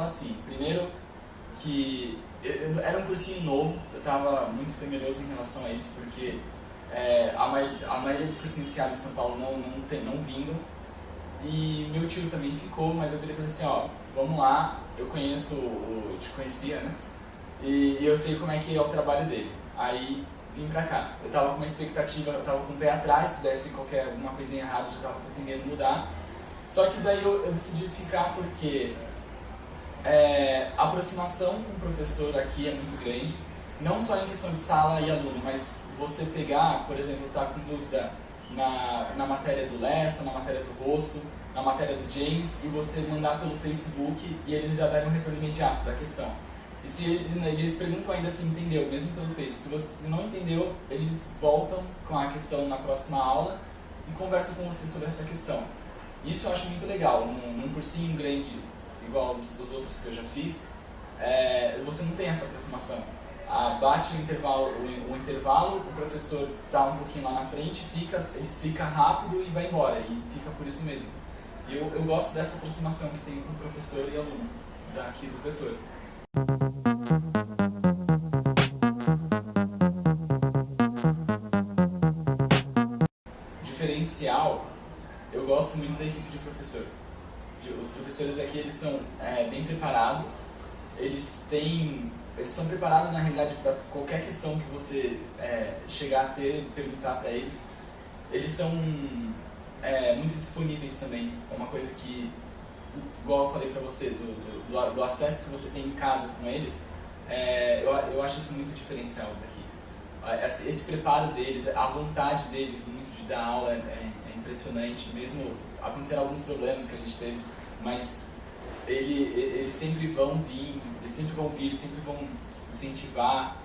assim, primeiro que era um cursinho novo, eu estava muito temeroso em relação a isso, porque a maioria dos cursinhos que abrem em São Paulo não vingam, e meu tio também ficou, mas eu virei e falei assim, ó, vamos lá, eu te conhecia, né? E eu sei como é que é o trabalho dele. Aí vim pra cá. Eu tava com uma expectativa, eu tava com o pé atrás, se desse alguma coisinha errada, eu já tava pretendendo mudar. Só que daí eu decidi ficar porque a aproximação com o professor aqui é muito grande, não só em questão de sala e aluno, mas você pegar, por exemplo, tá com dúvida na matéria do Lessa, na matéria do Rosso, na matéria do James, e você mandar pelo Facebook e eles já darem um retorno imediato da questão. E se eles perguntam ainda se entendeu, mesmo pelo Face. Se você não entendeu, eles voltam com a questão na próxima aula e conversam com você sobre essa questão. Isso eu acho muito legal. Num cursinho grande, igual dos outros que eu já fiz, você não tem essa aproximação. Bate o intervalo, o professor está um pouquinho lá na frente, ele explica rápido e vai embora, e fica por isso mesmo. E eu gosto dessa aproximação que tem com o professor e aluno daqui do Vetor. Diferencial, eu gosto muito da equipe de professor. Os professores aqui, eles são bem preparados, eles são preparados na realidade para qualquer questão que você chegar a ter e perguntar para eles. Eles são muito disponíveis também. É uma coisa que, igual eu falei para você, do acesso que você tem em casa com eles, eu acho isso muito diferencial daqui. Esse preparo deles, a vontade deles muito de dar aula é impressionante. Mesmo aconteceram alguns problemas que a gente teve, mas eles sempre vão vir, eles sempre vão incentivar.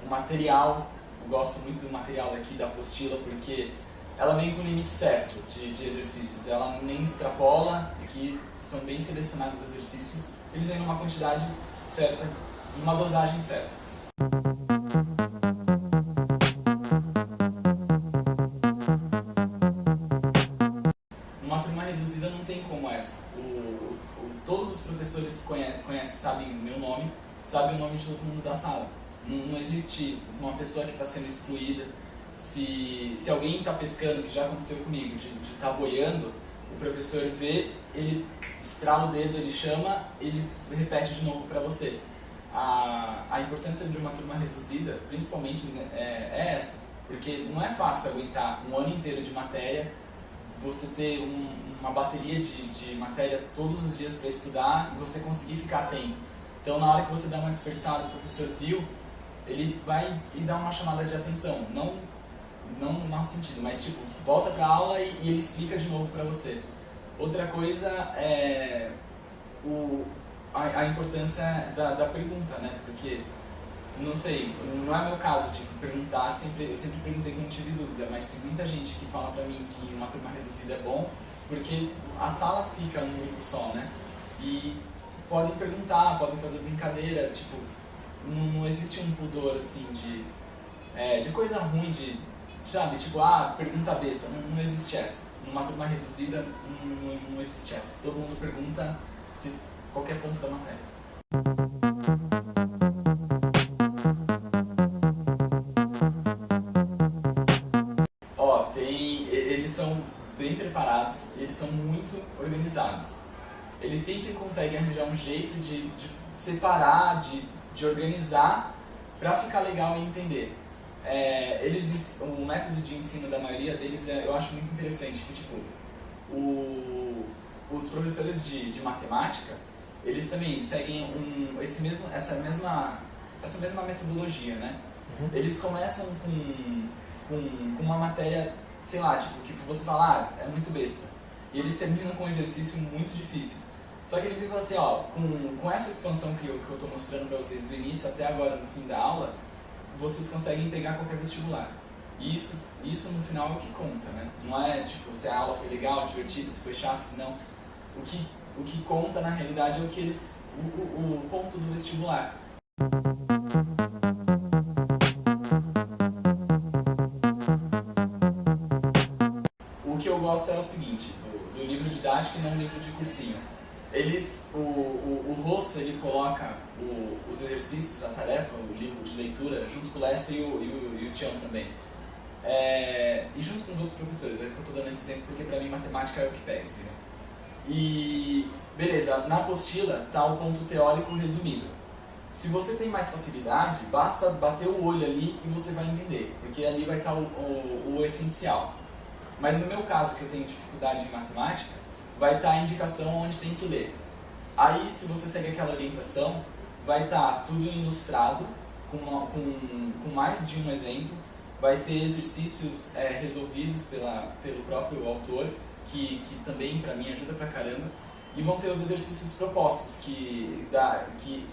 O material, eu gosto muito do material daqui, da apostila, porque ela vem com o limite certo de exercícios, ela nem extrapola, aqui são bem selecionados os exercícios, eles vêm numa quantidade certa, numa dosagem certa. Numa turma reduzida não tem como essa. Todos os professores sabem o meu nome, sabem o nome de todo mundo da sala. Não existe uma pessoa que está sendo excluída. Se alguém está pescando, que já aconteceu comigo, de estar boiando, o professor vê, ele estrala o dedo, ele chama, ele repete de novo para você. A importância de uma turma reduzida, principalmente, é essa, porque não é fácil aguentar um ano inteiro de matéria, você ter uma bateria de matéria todos os dias para estudar e você conseguir ficar atento. Então, na hora que você dá uma dispersada, o professor viu, ele vai e dá uma chamada de atenção, não no mau sentido, mas tipo, volta para a aula e ele explica de novo para você. Outra coisa é a importância da pergunta, né? Porque, não sei, não é meu caso de perguntar, eu sempre perguntei que não tive dúvida, mas tem muita gente que fala pra mim que uma turma reduzida é bom, porque a sala fica um grupo só, né? E podem perguntar, podem fazer brincadeira, tipo, não existe um pudor, assim, de coisa ruim, sabe, tipo, pergunta besta, não existe essa. Numa turma reduzida, não existe essa. Todo mundo pergunta qualquer ponto da matéria. Eles são bem preparados, eles são muito organizados. Eles sempre conseguem arranjar um jeito de separar, de organizar para ficar legal e entender. O método de ensino da maioria deles eu acho muito interessante, que tipo, os professores de matemática, eles também seguem essa mesma metodologia, né? Uhum. Eles começam com uma matéria, sei lá, tipo, que você fala, é muito besta. E eles terminam com um exercício muito difícil. Só que ele fica assim, com essa expansão que eu tô mostrando para vocês do início até agora no fim da aula, vocês conseguem pegar qualquer vestibular. E isso no final é o que conta, né? Não é tipo se a aula foi legal, divertida, se foi chato, se não. O que conta na realidade é o ponto do vestibular. O que eu gosto é o seguinte, do livro didático e não livro de cursinho. o Rosso ele coloca os exercícios, a tarefa, o livro de leitura, junto com o Lessa e o Tião também. E junto com os outros professores, é que eu estou dando esse exemplo porque para mim matemática é o que pega, entendeu? E beleza, na apostila está o ponto teórico resumido. Se você tem mais facilidade, basta bater o olho ali e você vai entender, porque ali vai estar o essencial. Mas no meu caso, que eu tenho dificuldade em matemática, vai estar a indicação onde tem que ler. Aí, se você segue aquela orientação, vai estar tudo ilustrado, com mais de um exemplo, vai ter exercícios resolvidos pelo próprio autor, que também, para mim, ajuda pra caramba, e vão ter os exercícios propostos, que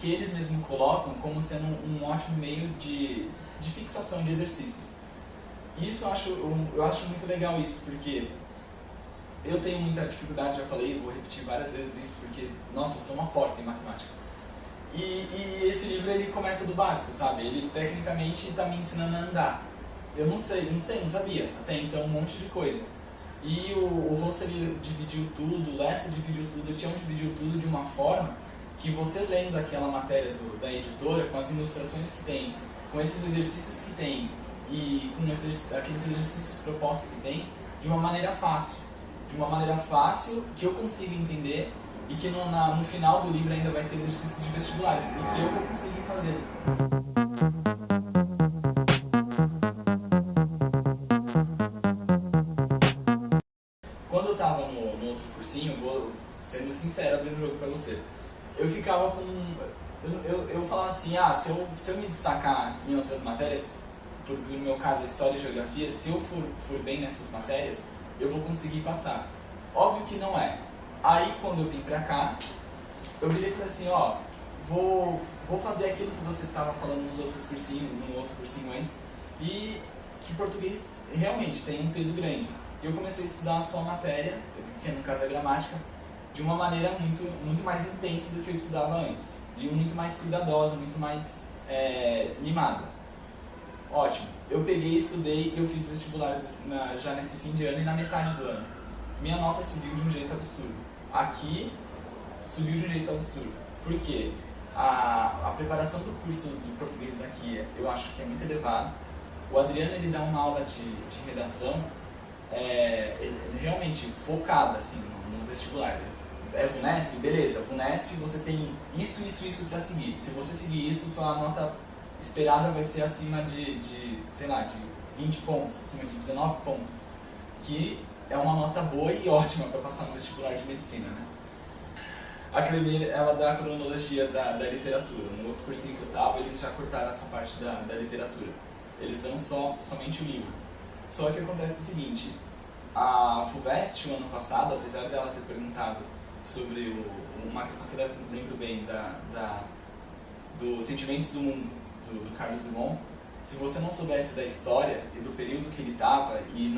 eles mesmos colocam como sendo um ótimo meio de fixação de exercícios. Isso eu acho muito legal isso, porque eu tenho muita dificuldade, já falei, vou repetir várias vezes isso, porque, nossa, eu sou uma porta em matemática. E esse livro, ele começa do básico, sabe? Ele, tecnicamente, está me ensinando a andar. Eu não sabia, até então, um monte de coisa. E o Rosso, ele dividiu tudo, o Lessa dividiu tudo, o Tião dividiu tudo de uma forma que você lendo aquela matéria da editora, com as ilustrações que tem, com esses exercícios que tem, e com aqueles exercícios propostos que tem, de uma maneira fácil. De uma maneira fácil, que eu consiga entender, e que no final do livro ainda vai ter exercícios de vestibulares, e que eu vou conseguir fazer. Quando eu estava no outro cursinho, vou sendo sincero, abrindo o jogo pra você, eu ficava com... Eu falava assim, se eu me destacar em outras matérias, porque no meu caso, História e Geografia, se eu for bem nessas matérias, eu vou conseguir passar. Óbvio que não é. Aí, quando eu vim pra cá, eu virei e falei assim, vou fazer aquilo que você estava falando no outro cursinho antes, e que português realmente tem um peso grande. E eu comecei a estudar a sua matéria, que no caso é gramática, de uma maneira muito, muito mais intensa do que eu estudava antes. De muito mais cuidadosa, muito mais mimada. Ótimo. Eu peguei, estudei, eu fiz vestibulares já nesse fim de ano e na metade do ano. Minha nota subiu de um jeito absurdo. Aqui, subiu de um jeito absurdo. Por quê? A preparação do curso de português daqui, eu acho que é muito elevada. O Adriano, ele dá uma aula de redação realmente focada assim, no vestibular. VUNESP? Beleza. VUNESP você tem isso para seguir. Se você seguir isso, sua nota esperada vai ser acima de 20 pontos, acima de 19 pontos. Que é uma nota boa e ótima para passar no vestibular de medicina, né? A Clelia, ela dá a cronologia da literatura. No outro cursinho que eu estava, eles já cortaram essa parte da literatura. Eles dão somente o livro. Só que acontece o seguinte, a FUVEST, o ano passado, apesar dela ter perguntado sobre uma questão que eu lembro bem, dos Sentimentos do Mundo, do Carlos Drummond, se você não soubesse da história e do período que ele estava e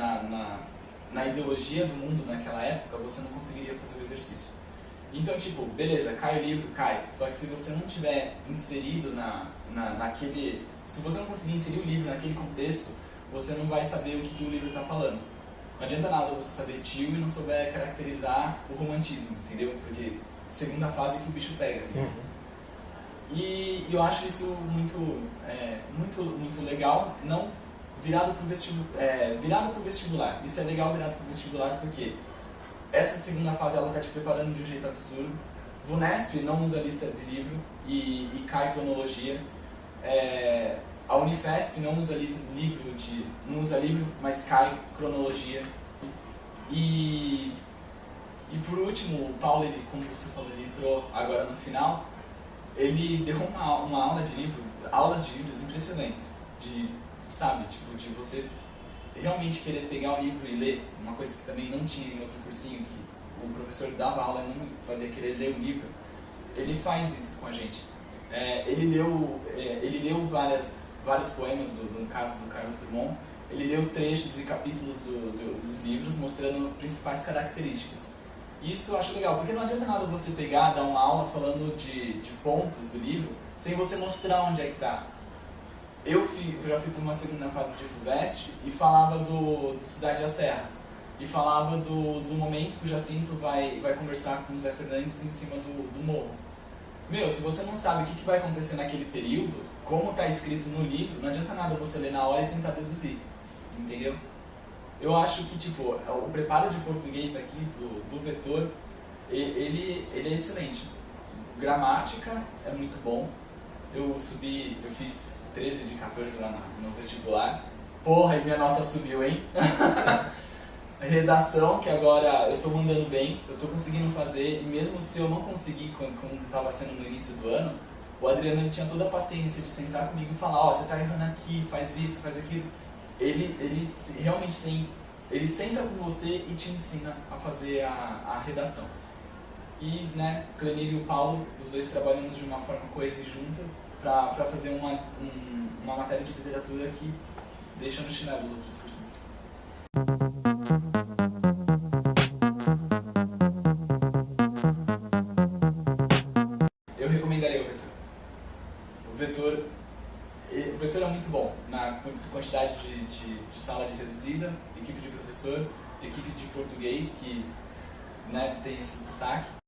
na ideologia do mundo naquela época, você não conseguiria fazer o exercício. Então, tipo, beleza, cai o livro, cai. Só que se você não tiver inserido naquele... Se você não conseguir inserir o livro naquele contexto, você não vai saber o que o livro está falando. Não adianta nada você saber tio e não souber caracterizar o romantismo, entendeu? Porque segunda fase que o bicho pega. E eu acho isso muito legal, não virado pro vestibular. Isso é legal virado pro vestibular porque essa segunda fase ela tá te preparando de um jeito absurdo. VUNESP não usa lista de livro e cai cronologia. A Unifesp não usa livro, mas cai cronologia. E por último, o Paulo, ele, como você falou, ele entrou agora no final. Ele deu uma aulas de livros impressionantes, de você realmente querer pegar o livro e ler, uma coisa que também não tinha em outro cursinho, que o professor dava aula e não fazia querer ler o livro. Ele faz isso com a gente. Ele leu vários poemas, no caso do Carlos Drummond, ele leu trechos e capítulos dos livros mostrando principais características. Isso eu acho legal, porque não adianta nada você pegar, dar uma aula falando de pontos do livro, sem você mostrar onde é que está. Eu já fui para uma segunda fase de FUVEST e falava do Cidade das Serras. e falava do momento que o Jacinto vai conversar com o Zé Fernandes em cima do morro. Meu, se você não sabe o que vai acontecer naquele período, como está escrito no livro, não adianta nada você ler na hora e tentar deduzir, entendeu? Eu acho que, tipo, o preparo de português aqui do vetor, ele é excelente. Gramática é muito bom. Eu fiz 13 de 14 lá no vestibular. Porra, e minha nota subiu, hein? Redação, que agora eu tô mandando bem, eu tô conseguindo fazer, e mesmo se eu não conseguir, como estava sendo no início do ano, o Adriano ele tinha toda a paciência de sentar comigo e falar, ó, você tá errando aqui, faz isso, faz aquilo. Ele realmente tem, ele senta com você e te ensina a fazer a redação. E, né, Clenir e o Paulo, os dois trabalhamos de uma forma coesa e junta para fazer uma matéria de literatura que deixa no chinelo os outros cursos. Eu recomendaria o vetor. O vetor é muito bom na quantidade de sala de reduzida, equipe de professor, equipe de português que, né, tem esse destaque.